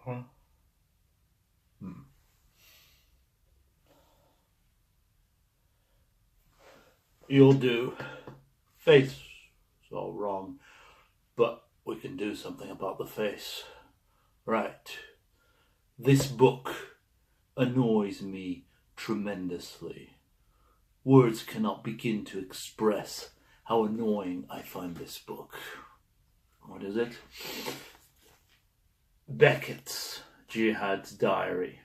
Huh? You'll do. Face is all wrong, but we can do something about the face. Right. This book annoys me tremendously. Words cannot begin to express how annoying I find this book. What is it? Beckett's Jyhad's diary.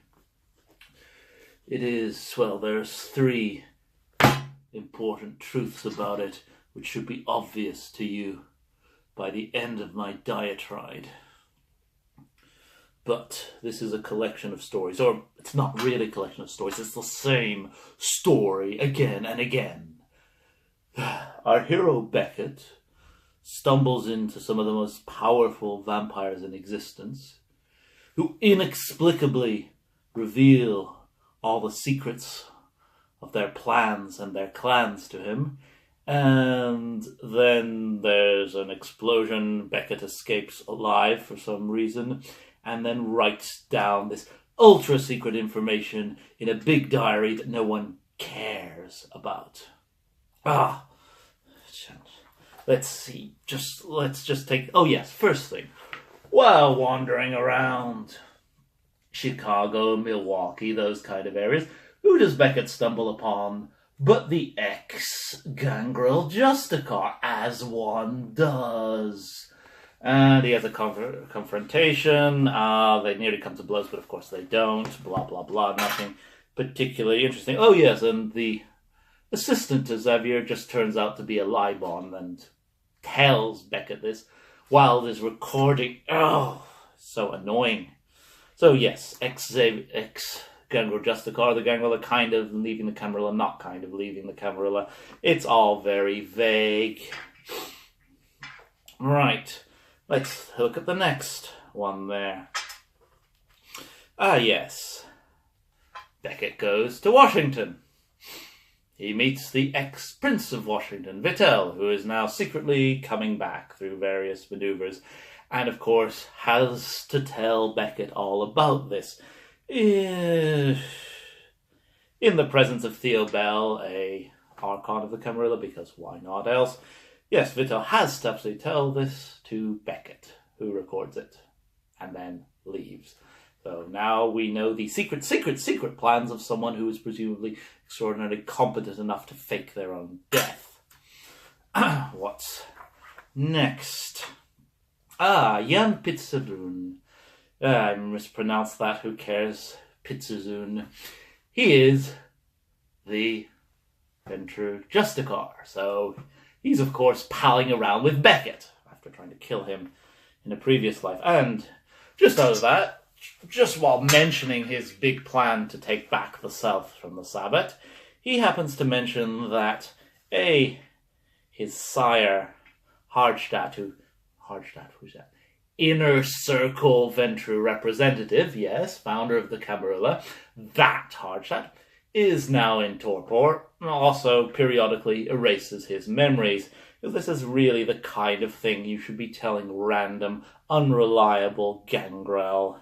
It is, well, there's 3 important truths about it which should be obvious to you by the end of my diatribe. But this is a collection of stories, or it's not really a collection of stories, it's the same story again and again. Our hero Beckett stumbles into some of the most powerful vampires in existence, who inexplicably reveal all the secrets of their plans and their clans to him. And then there's an explosion, Beckett escapes alive for some reason, and then writes down this ultra-secret information in a big diary that no one cares about. Let's see, let's just take, oh yes, first thing. While wandering around Chicago, Milwaukee, those kind of areas, who does Beckett stumble upon but the ex-gangrel Justicar, as one does? And he has a confrontation. They nearly come to blows, but of course they don't. Blah, blah, blah. Nothing particularly interesting. Oh, yes, and the assistant to Xavier just turns out to be a Libon and tells Beckett this while there's recording. Oh, so annoying. So, yes, ex-gangrel Justicar, the gangrel kind of leaving the Camarilla, not kind of leaving the Camarilla. It's all very vague. Right. Let's look at the next one there. Yes. Beckett goes to Washington. He meets the ex-Prince of Washington, Vittel, who is now secretly coming back through various maneuvers, and of course has to tell Beckett all about this. In the presence of Theo Bell, a Archon of the Camarilla, because why not else? Yes, Vittel has to absolutely tell this to Beckett, who records it, and then leaves. So now we know the secret plans of someone who is presumably extraordinarily competent enough to fake their own death. What's next? Jan Pizzadun. I mispronounced that, who cares? Pizzazun. He is the Ventru Justicar, so he's, of course, palling around with Beckett after trying to kill him in a previous life. And just out of that, just while mentioning his big plan to take back the South from the Sabbat, he happens to mention that, his sire, Hardstadt, who's that? Inner Circle Ventru representative, yes, founder of the Camarilla, that Hardstadt, is now in torpor, and also periodically erases his memories. This is really the kind of thing you should be telling random, unreliable gangrel.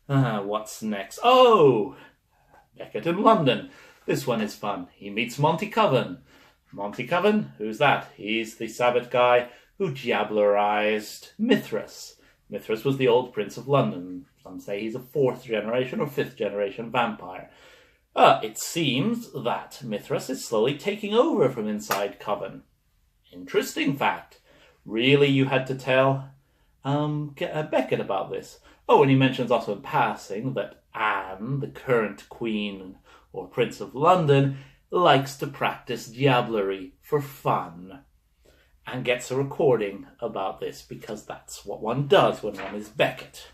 What's next? Oh! Beckett in London. This one is fun. He meets Monty Coven. Monty Coven? Who's that? He's the Sabbath guy who diablerized Mithras. Mithras was the old Prince of London. Some say he's a 4th generation or 5th generation vampire. It seems that Mithras is slowly taking over from inside Coven. Interesting fact. Really, you had to tell Beckett about this. Oh, and he mentions also in passing that Anne, the current Queen or Prince of London, likes to practice diablerie for fun, and gets a recording about this because that's what one does when one is Beckett.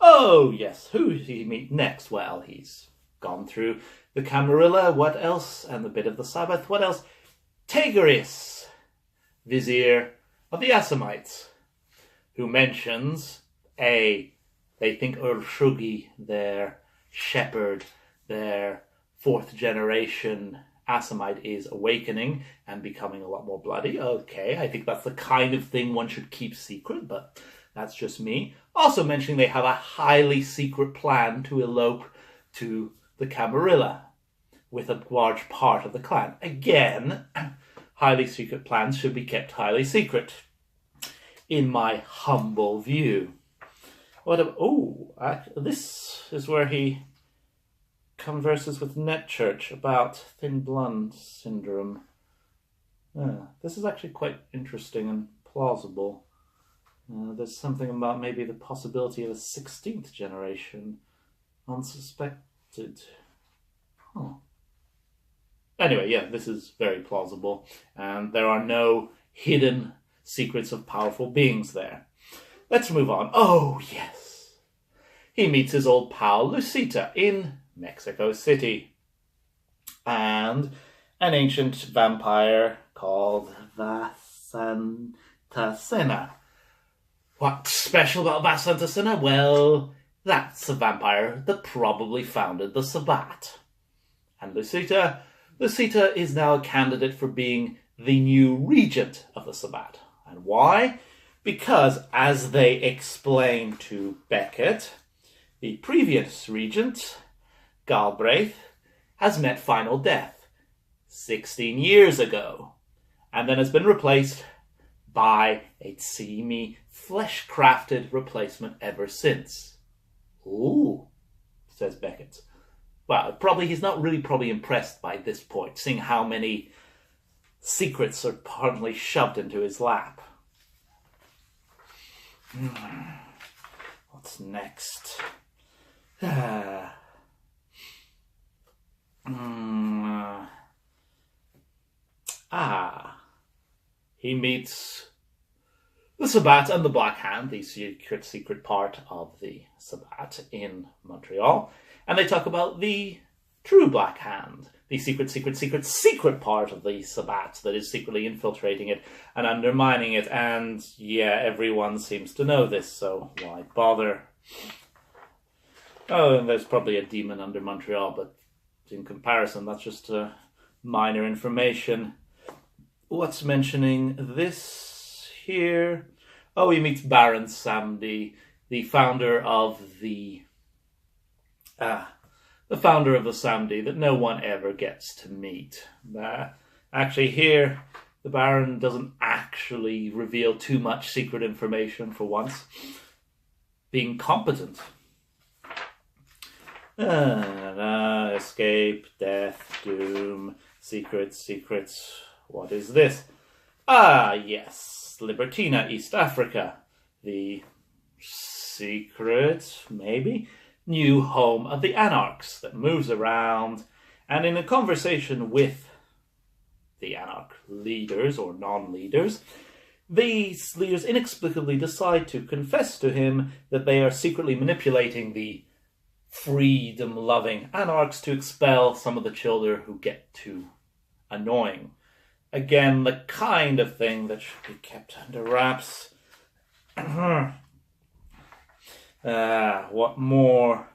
Oh, yes, who did he meet next? Well, he's gone through the Camarilla, what else? And the bit of the Sabbath, what else? Tegris, vizier of the Assamites, who mentions, they think Urshugi, their shepherd, their 4th generation Asimite is awakening and becoming a lot more bloody. Okay, I think that's the kind of thing one should keep secret, but that's just me. Also mentioning they have a highly secret plan to elope to the Camarilla with a large part of the clan. Again, highly secret plans should be kept highly secret, in my humble view. This is where he converses with Netchurch about thin blonde syndrome. This is actually quite interesting and plausible. There's something about maybe the possibility of a 16th generation. Unsuspected. Anyway, yeah, this is very plausible. And there are no hidden secrets of powerful beings there. Let's move on. Oh, yes. He meets his old pal Lucita in Mexico City. And an ancient vampire called Vasantasena. What's special about Vasantasena? Well, that's a vampire that probably founded the Sabbat. And Lucita is now a candidate for being the new regent of the Sabbat. And why? Because, as they explain to Beckett, the previous regent, Galbraith, has met final death 16 years ago, and then has been replaced by a seamy, flesh-crafted replacement ever since. Ooh, says Beckett. Well, he's not really impressed by this point, seeing how many secrets are partly shoved into his lap. What's next? He meets the Sabbat and the Black Hand, the secret part of the Sabbat in Montreal. And they talk about the true Black Hand, the secret part of the Sabbat that is secretly infiltrating it and undermining it. And yeah, everyone seems to know this, so why bother? Oh, and there's probably a demon under Montreal, but in comparison, that's just minor information. What's mentioning this here? Oh, he meets Baron Samdi, the founder of the Samdi that no one ever gets to meet. Actually, here, the Baron doesn't actually reveal too much secret information for once, being competent. Escape, death, doom, secrets. What is this? Yes, Libertina, East Africa. The secret, maybe, new home of the Anarchs that moves around, and in a conversation with the Anarch leaders or non-leaders, these leaders inexplicably decide to confess to him that they are secretly manipulating the freedom-loving Anarchs to expel some of the children who get too annoying. Again, the kind of thing that should be kept under wraps. What more?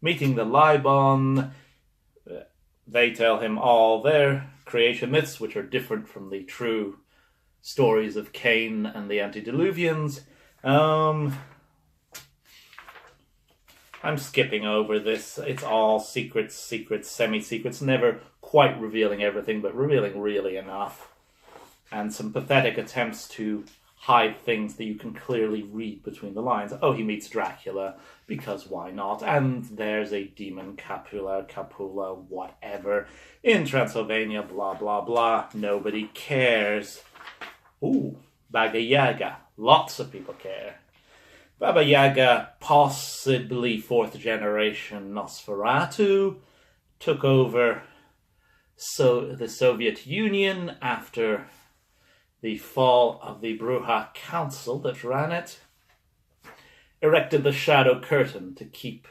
Meeting the Libon. They tell him all their creation myths, which are different from the true stories of Cain and the antediluvians. I'm skipping over this. It's all secrets, semi-secrets, never quite revealing everything, but revealing really enough. And some pathetic attempts to hide things that you can clearly read between the lines. Oh, he meets Dracula, because why not? And there's a demon, Capula, whatever, in Transylvania, blah, blah, blah. Nobody cares. Ooh, Baba Yaga. Lots of people care. Baba Yaga, possibly fourth generation Nosferatu, took over the Soviet Union after the fall of the Bruja Council that ran it, erected the Shadow Curtain to keep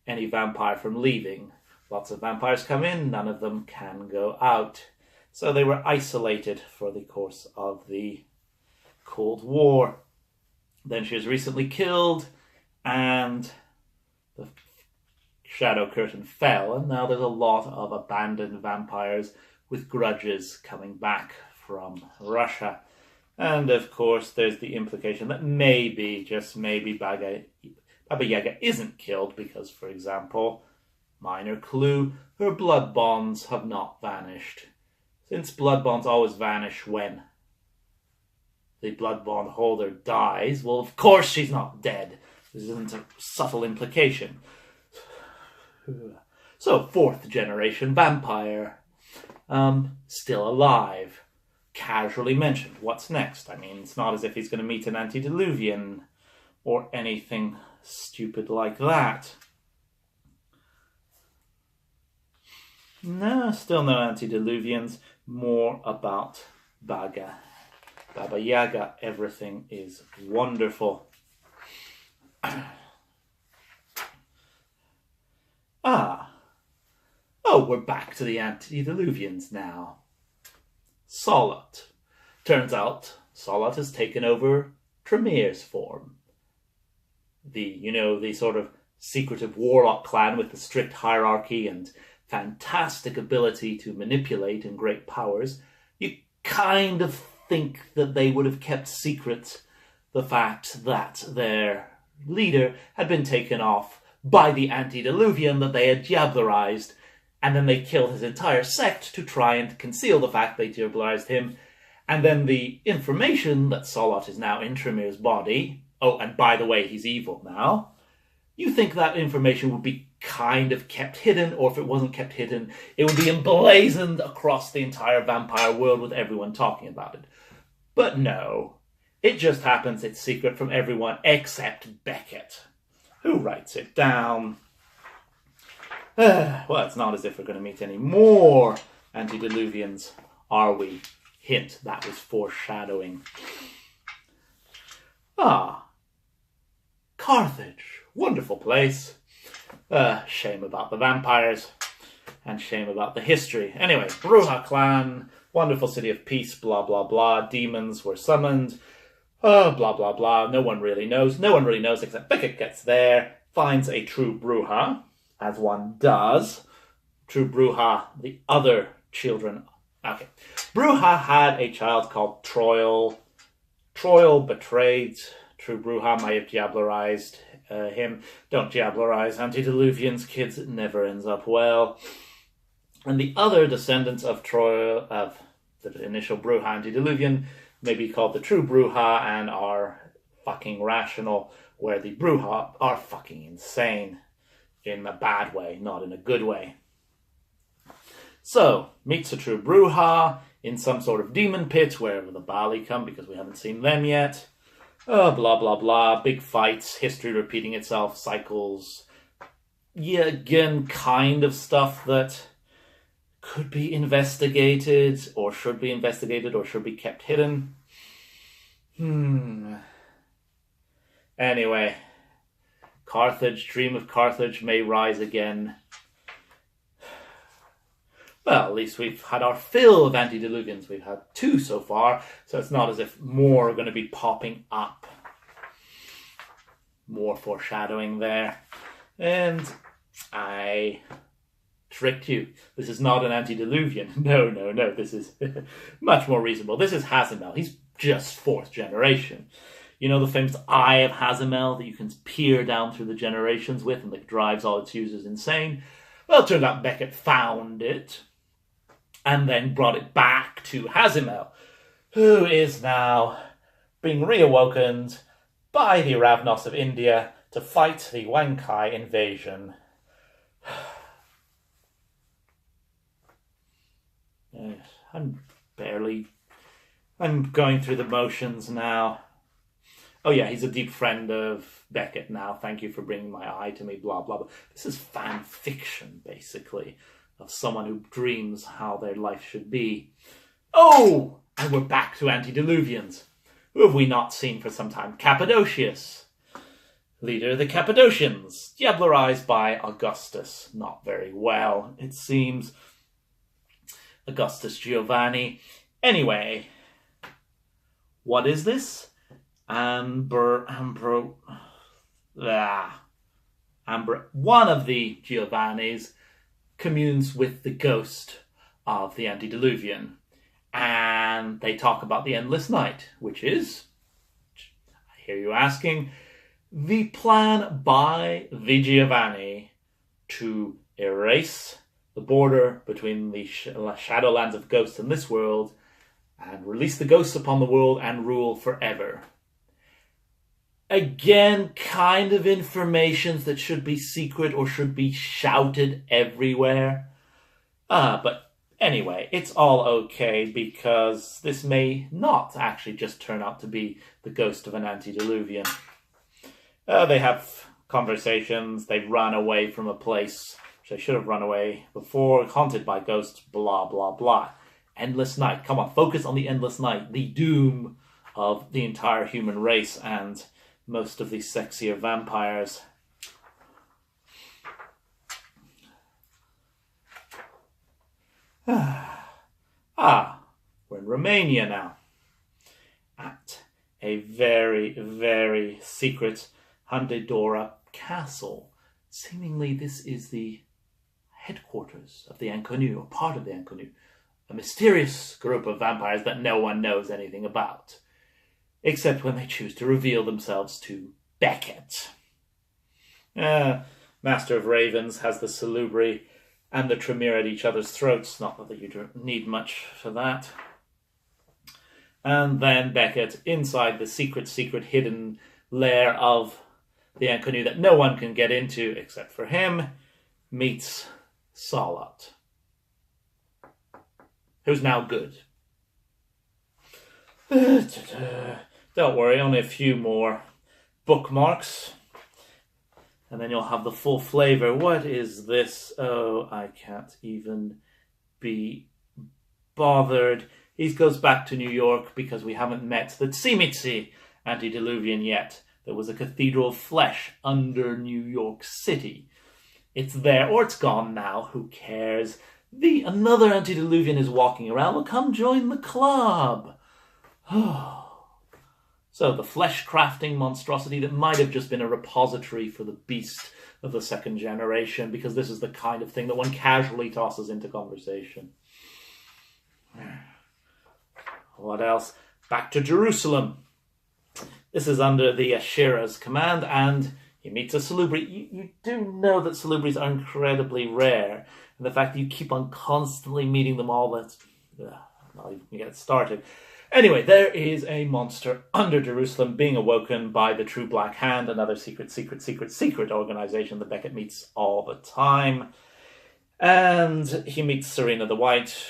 any vampire from leaving. Lots of vampires come in, none of them can go out. So they were isolated for the course of the Cold War. Then she was recently killed, and the shadow curtain fell, and now there's a lot of abandoned vampires with grudges coming back from Russia. And of course, there's the implication that maybe, just maybe, Baba Yaga isn't killed because, for example, minor clue, her blood bonds have not vanished. Since blood bonds always vanish when the blood bond holder dies, well, of course she's not dead. This isn't a subtle implication. So, 4th generation vampire. Still alive. Casually mentioned. What's next? I mean, it's not as if he's going to meet an antediluvian or anything stupid like that. No, still no antediluvians. More about Baba Yaga. Everything is wonderful. Oh, we're back to the antediluvians now. Solot. Turns out Solot has taken over Tremere's form. The sort of secretive warlock clan with the strict hierarchy and fantastic ability to manipulate and great powers. You kind of think that they would have kept secret the fact that their leader had been taken off by the antediluvian that they had diablerized, and then they killed his entire sect to try and conceal the fact they diablerized him. And then the information that Solot is now in Tremere's body, oh, and by the way, he's evil now, you think that information would be kind of kept hidden, or if it wasn't kept hidden, it would be emblazoned across the entire vampire world with everyone talking about it. But no, it just happens it's secret from everyone except Beckett, who writes it down. Well, it's not as if we're going to meet any more antediluvians, are we? Hint, that was foreshadowing. Carthage. Wonderful place. Shame about the vampires. And shame about the history. Anyway, Bruja clan. Wonderful city of peace, blah, blah, blah. Demons were summoned. Blah, blah, blah. No one really knows. No one really knows except Beckett gets there, finds a true Bruja, as one does. True Bruja, the other children. Okay. Bruja had a child called Troil. Troil betrayed True Bruja, might have diablerized him. Don't diablerize antediluvians, kids. It never ends up well. And the other descendants of Troil, of the initial Bruja antediluvian, may be called the True Bruja and are fucking rational, where the Bruja are fucking insane. In a bad way, not in a good way. So, meets a true Bruja in some sort of demon pit, wherever the Bali come, because we haven't seen them yet. Blah, blah, blah. Big fights, history repeating itself, cycles. Yeah, again, kind of stuff that could be investigated, or should be investigated, or should be kept hidden. Anyway. Carthage, dream of Carthage may rise again. Well, at least we've had our fill of antediluvians. We've had 2 so far, so it's not as if more are going to be popping up. More foreshadowing there. And I tricked you. This is not an antediluvian. No. This is much more reasonable. This is Hazamel. He's just 4th generation. You know the famous Eye of Hazamel that you can peer down through the generations with and that drives all its users insane? Well, it turned out Beckett found it and then brought it back to Hazamel, who is now being reawakened by the Ravnos of India to fight the Wankai invasion. I'm going through the motions now. Oh yeah, he's a deep friend of Beckett now. Thank you for bringing my eye to me, blah, blah, blah. This is fan fiction, basically, of someone who dreams how their life should be. Oh! And we're back to antediluvians. Who have we not seen for some time? Cappadocius. Leader of the Cappadocians. Diablerized by Augustus. Not very well, it seems. Augustus Giovanni. Anyway, what is this? one of the Giovannis communes with the ghost of the antediluvian. And they talk about the endless night, which is, I hear you asking, the plan by the Giovanni to erase the border between the shadowlands of ghosts in this world and release the ghosts upon the world and rule forever. Again, kind of information that should be secret or should be shouted everywhere. But anyway, it's all okay because this may not actually just turn out to be the ghost of an antediluvian. They have conversations, they run away from a place which they should have run away before, haunted by ghosts, blah, blah, blah. Endless night. Come on, focus on the endless night, the doom of the entire human race and most of these sexier vampires. We're in Romania now. At a very, very secret Hundedora castle. Seemingly this is the headquarters of the Inconnu, or part of the Inconnu. A mysterious group of vampires that no one knows anything about. Except when they choose to reveal themselves to Beckett. Master of Ravens has the Salubri and the Tremere at each other's throats. Not that you don't need much for that. And then Beckett, inside the secret hidden lair of the Inconnu that no one can get into except for him, meets Salat, who's now good. Don't worry, only a few more bookmarks. And then you'll have the full flavor. What is this? Oh, I can't even be bothered. He goes back to New York because we haven't met the Tsimitsi antediluvian yet. There was a cathedral of flesh under New York City. It's there, or it's gone now. Who cares? Another antediluvian is walking around. Well, come join the club. So the flesh-crafting monstrosity that might have just been a repository for the beast of the second generation, because this is the kind of thing that one casually tosses into conversation. What else? Back to Jerusalem. This is under the Ashira's command, and he meets a Salubri. You do know that Salubris are incredibly rare, and the fact that you keep on constantly meeting them all, that's... not even get started. Anyway, there is a monster under Jerusalem being awoken by the True Black Hand, another secret organization that Beckett meets all the time. And he meets Serena the White,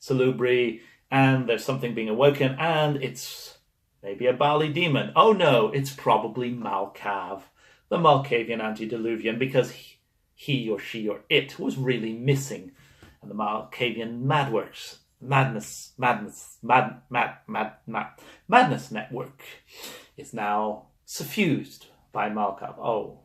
Salubri, and there's something being awoken, and it's maybe a Bali demon. Oh no, it's probably Malkav, the Malkavian antediluvian, because he or she or it was really missing. And the Malkavian Madness Network is now suffused by Malkav. Oh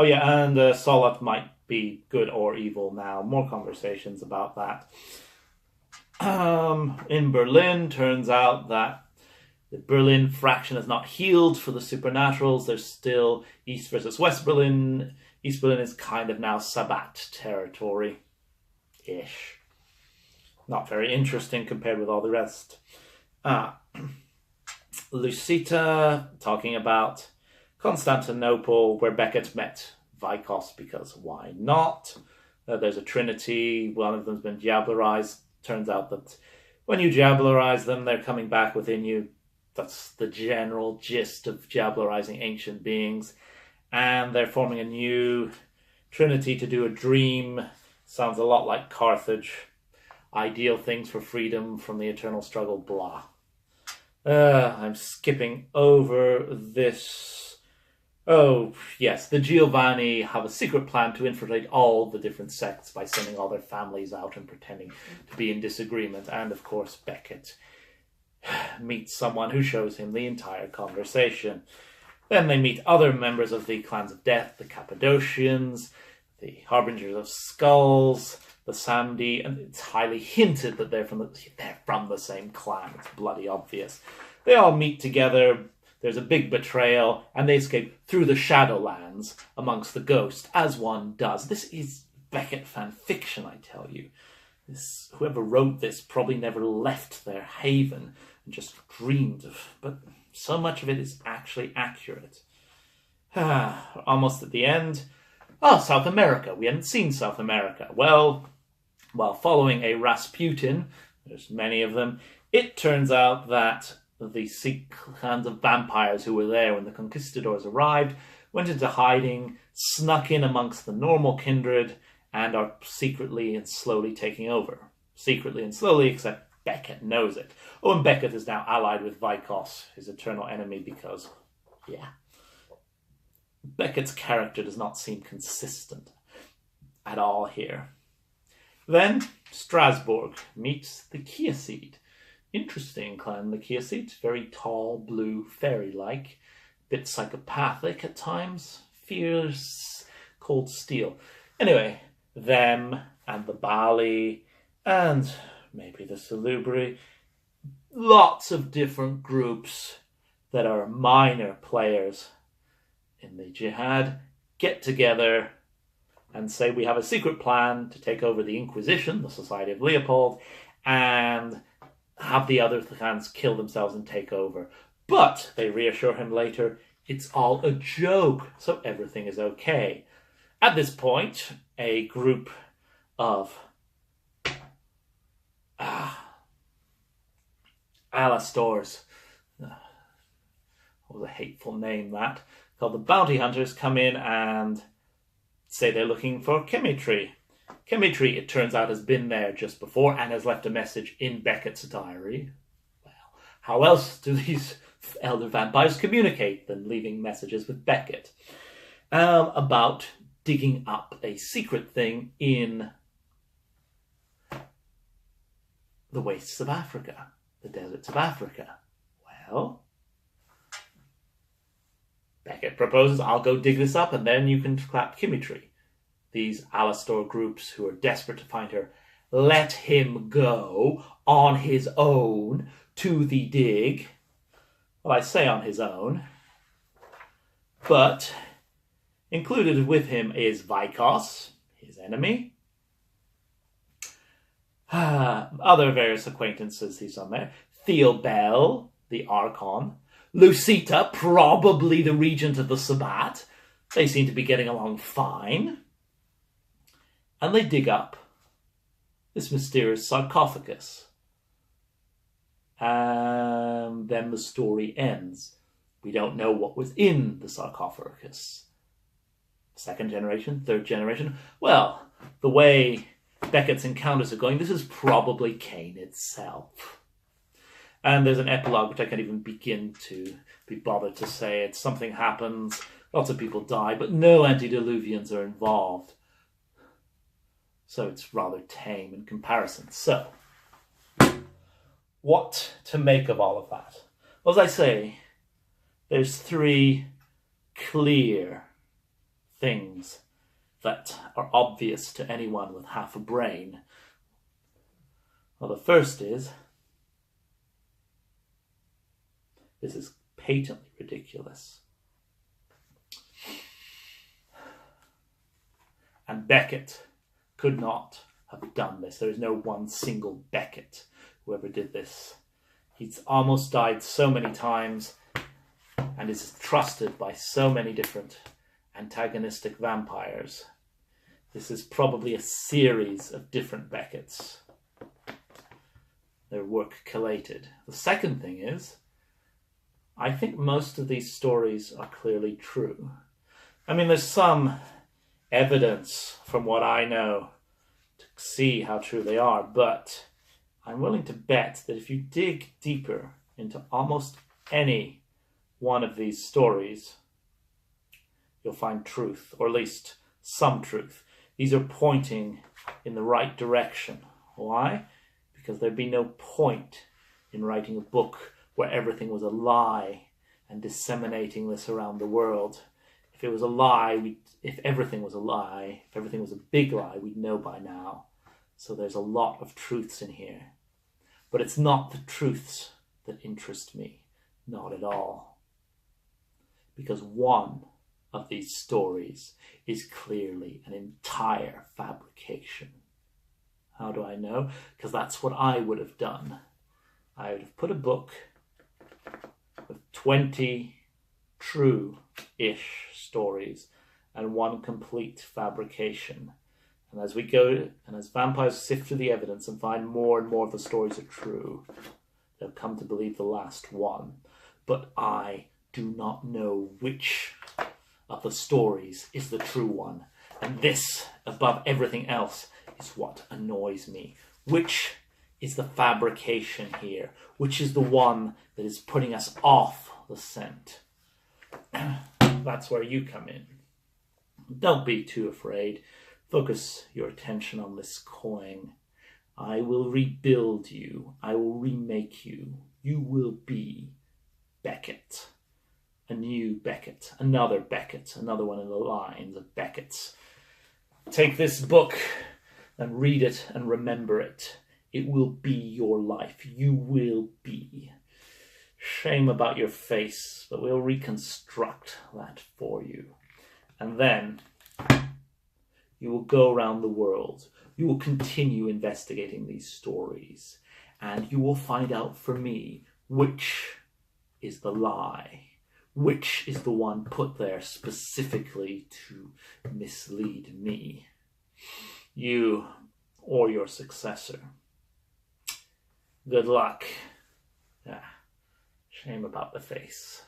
yeah, and Salat might be good or evil now. More conversations about that. In Berlin, turns out that the Berlin fraction is not healed for the supernaturals. There's still East versus West Berlin. East Berlin is kind of now Sabbat territory-ish. Not very interesting compared with all the rest. Lucita, talking about Constantinople, where Beckett met Vikos, because why not? There's a trinity. One of them's been diablerized. Turns out that when you diablerize them, they're coming back within you. That's the general gist of diablerizing ancient beings. And they're forming a new trinity to do a dream. Sounds a lot like Carthage. Ideal things for freedom from the eternal struggle, blah. I'm skipping over this. Oh, yes, the Giovanni have a secret plan to infiltrate all the different sects by sending all their families out and pretending to be in disagreement. And, of course, Beckett meets someone who shows him the entire conversation. Then they meet other members of the Clans of Death, the Cappadocians, the Harbingers of Skulls, the Samdi, and it's highly hinted that they're from the same clan. It's bloody obvious. They all meet together. There's a big betrayal, and they escape through the Shadowlands amongst the ghosts, as one does. This is Beckett fan fiction, I tell you. Whoever wrote this probably never left their haven and just dreamed of, but so much of it is actually accurate. Almost at the end. Oh, South America. We hadn't seen South America. Well, while following a Rasputin, there's many of them, it turns out that the clans of vampires who were there when the conquistadors arrived went into hiding, snuck in amongst the normal kindred, and are secretly and slowly taking over. Secretly and slowly, except Beckett knows it. Oh, and Beckett is now allied with Vikos, his eternal enemy, because, yeah. Beckett's character does not seem consistent at all here. Then, Strasbourg meets the Kieseed. Interesting clan, the Kieseed. Very tall, blue, fairy-like. Bit psychopathic at times. Fierce, cold steel. Anyway, them and the Bali and maybe the Salubri. Lots of different groups that are minor players in the Jyhad get together and say we have a secret plan to take over the Inquisition, the Society of Leopold, and have the other clans kill themselves and take over. But they reassure him later, it's all a joke, so everything is okay. At this point, a group of Alastors, what was a hateful name that, called the Bounty Hunters, come in and say they're looking for Chemistry. Chemistry, it turns out, has been there just before and has left a message in Beckett's diary. Well, how else do these elder vampires communicate than leaving messages with Beckett? About digging up a secret thing in the wastes of Africa, the deserts of Africa. Well, Beckett proposes, I'll go dig this up and then you can clap Chemistry. These Alastor groups who are desperate to find her let him go on his own to the dig. Well, I say on his own, but included with him is Vikos, his enemy. Other various acquaintances he's on there. Theobel, the Archon. Lucita, probably the regent of the Sabbat. They seem to be getting along fine. And they dig up this mysterious sarcophagus. And then the story ends. We don't know what was in the sarcophagus. Second generation, third generation. Well, the way Beckett's encounters are going, this is probably Cain itself. And there's an epilogue which I can't even begin to be bothered to say. It's something happens, lots of people die, but no antediluvians are involved. So it's rather tame in comparison. So, what to make of all of that? Well, as I say, there's three clear things that are obvious to anyone with half a brain. Well, the first is, this is patently ridiculous. And Beckett could not have done this. There is no one single Beckett who ever did this. He's almost died so many times and is trusted by so many different antagonistic vampires. This is probably a series of different Becketts. Their work collated. The second thing is, I think most of these stories are clearly true. I mean, there's some evidence from what I know to see how true they are, but I'm willing to bet that if you dig deeper into almost any one of these stories, you'll find truth, or at least some truth. These are pointing in the right direction. Why? Because there'd be no point in writing a book where everything was a lie and disseminating this around the world. If it was a lie, if everything was a lie, if everything was a big lie, we'd know by now. So there's a lot of truths in here. But it's not the truths that interest me. Not at all. Because one of these stories is clearly an entire fabrication. How do I know? Because that's what I would have done. I would have put a book with 20 true-ish stories and one complete fabrication. And as we go, and as vampires sift through the evidence and find more and more of the stories are true, they'll come to believe the last one. But I do not know which of the stories is the true one. And this, above everything else, is what annoys me. Which is the fabrication here? Which is the one that is putting us off the scent? That's where you come in. Don't be too afraid. Focus your attention on this coin. I will rebuild you. I will remake you. You will be Beckett. A new Beckett. Another Beckett. Another one in the lines of Beckett's. Take this book and read it and remember it. It will be your life. You will be. Shame about your face, but we'll reconstruct that for you. And then you will go around the world. You will continue investigating these stories. And you will find out for me which is the lie. Which is the one put there specifically to mislead me. You or your successor. Good luck. Shame about the face.